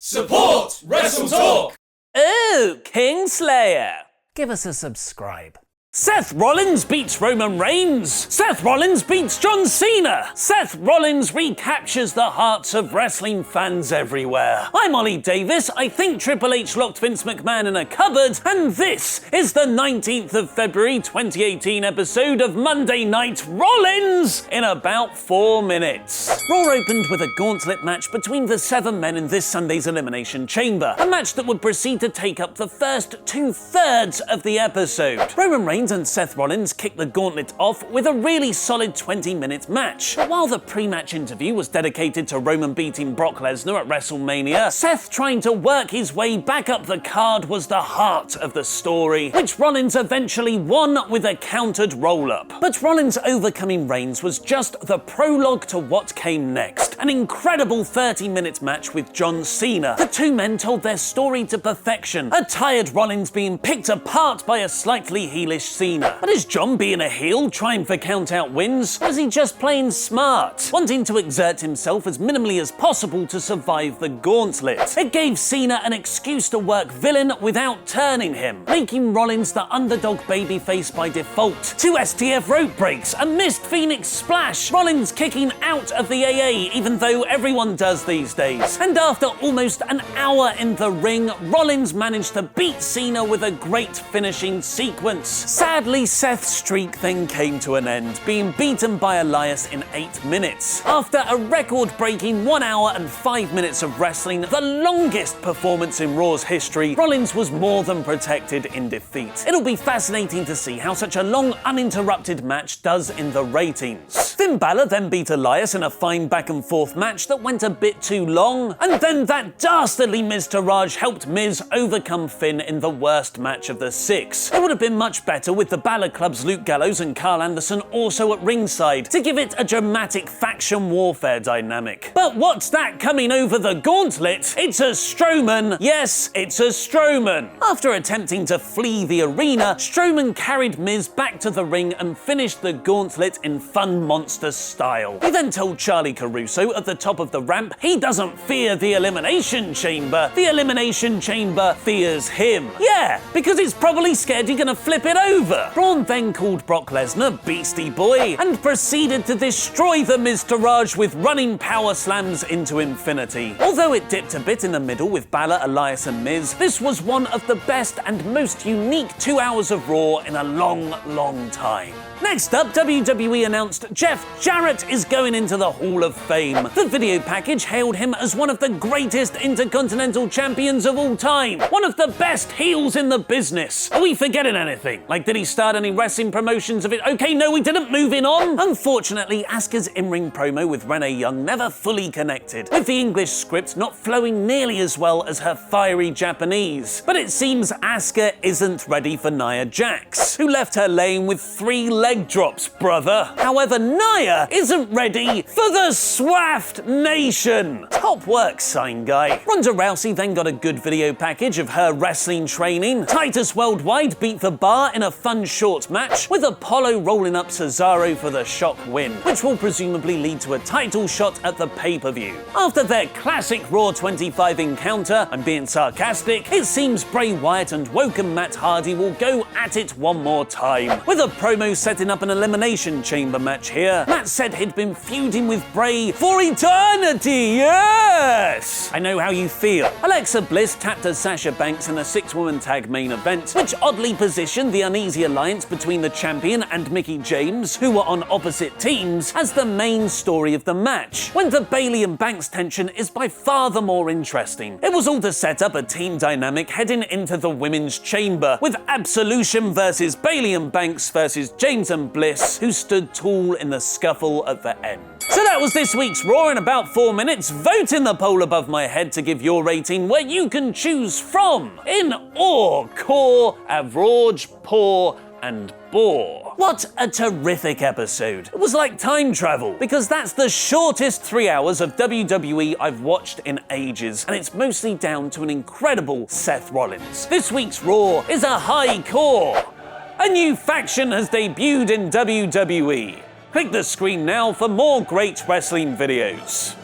Support WrestleTalk! Oh, Kingslayer! Give us a subscribe. Seth Rollins beats Roman Reigns. Seth Rollins beats John Cena. Seth Rollins recaptures the hearts of wrestling fans everywhere. I'm Ollie Davis. I think Triple H locked Vince McMahon in a cupboard, and this is the 19th of February 2018 episode of Monday Night Rollins in about 4 minutes. Raw opened with a gauntlet match between the 7 men in this Sunday's Elimination Chamber, a match that would proceed to take up the first 2/3 of the episode. Roman Reigns and Seth Rollins kicked the gauntlet off with a really solid 20-minute match. But while the pre-match interview was dedicated to Roman beating Brock Lesnar at WrestleMania, Seth trying to work his way back up the card was the heart of the story, which Rollins eventually won with a countered roll-up. But Rollins overcoming Reigns was just the prologue to what came next. An incredible 30-minute match with John Cena. The two men told their story to perfection, a tired Rollins being picked apart by a slightly heelish Cena. But is John being a heel trying for count-out wins? Or is he just playing smart, wanting to exert himself as minimally as possible to survive the gauntlet? It gave Cena an excuse to work villain without turning him, making Rollins the underdog babyface by default. 2 STF rope breaks, a missed Phoenix splash, Rollins kicking out of the AA even though everyone does these days. And after almost an hour in the ring, Rollins managed to beat Cena with a great finishing sequence. Sadly, Seth's streak then came to an end, being beaten by Elias in 8 minutes. After a record-breaking 1 hour and 5 minutes of wrestling, the longest performance in Raw's history, Rollins was more than protected in defeat. It'll be fascinating to see how such a long, uninterrupted match does in the ratings. Finn Balor then beat Elias in a fine back-and-forth match that went a bit too long, and then that dastardly Miz helped Miz overcome Finn in the worst match of the 6. It would have been much better with the Balor Club's Luke Gallows and Carl Anderson also at ringside to give it a dramatic faction warfare dynamic. But what's that coming over the gauntlet? It's a Strowman. Yes, it's a Strowman. After attempting to flee the arena, Strowman carried Miz back to the ring and finished the gauntlet in fun monster style. He then told Charlie Caruso at the top of the ramp he doesn't fear the Elimination Chamber. The Elimination Chamber fears him. Yeah, because it's probably scared you're gonna flip it over. Braun then called Brock Lesnar Beastie Boy and proceeded to destroy the Miztourage with running power slams into infinity. Although it dipped a bit in the middle with Balor, Elias and Miz, this was one of the best and most unique 2 hours of Raw in a long, long time. Next up, WWE announced Jeff Jarrett is going into the Hall of Fame. The video package hailed him as one of the greatest Intercontinental Champions of all time. One of the best heels in the business. Are we forgetting anything? Like, did he start any wrestling promotions of it? Okay, no, we didn't. Moving on. Unfortunately, Asuka's in-ring promo with Renee Young never fully connected, with the English script not flowing nearly as well as her fiery Japanese. But it seems Asuka isn't ready for Nia Jax, who left her laying with 3 leg drops, brother. However, Nia isn't ready for the Swaft Nation. Top work, sign guy. Ronda Rousey then got a good video package of her wrestling training. Titus Worldwide beat the Bar in a fun short match, with Apollo rolling up Cesaro for the shock win, which will presumably lead to a title shot at the pay-per-view. After their classic Raw 25 encounter, I'm being sarcastic, it seems Bray Wyatt and Woken Matt Hardy will go at it one more time, with a promo setting up an Elimination Chamber match here. Matt said he'd been feuding with Bray for eternity, yes! I know how you feel. Alexa Bliss tapped a Sasha Banks in a 6-woman tag main event, which oddly positioned the uneasy alliance between the champion and Mickie James, who were on opposite teams, as the main story of the match, when the Bayley and Banks tension is by far the more interesting. It was all to set up a team dynamic heading into the Women's Chamber, with Absolution versus Bayley and Banks versus James and Bliss, who stood tall in the scuffle at the end. So that was this week's Raw in about 4 minutes. Vote in the poll above my head to give your rating, where you can choose from in awe, core, average, poor, and bore. What a terrific episode. It was like time travel, because that's the shortest 3 hours of WWE I've watched in ages, and it's mostly down to an incredible Seth Rollins. This week's Raw is a high core. A new faction has debuted in WWE. Click the screen now for more great wrestling videos.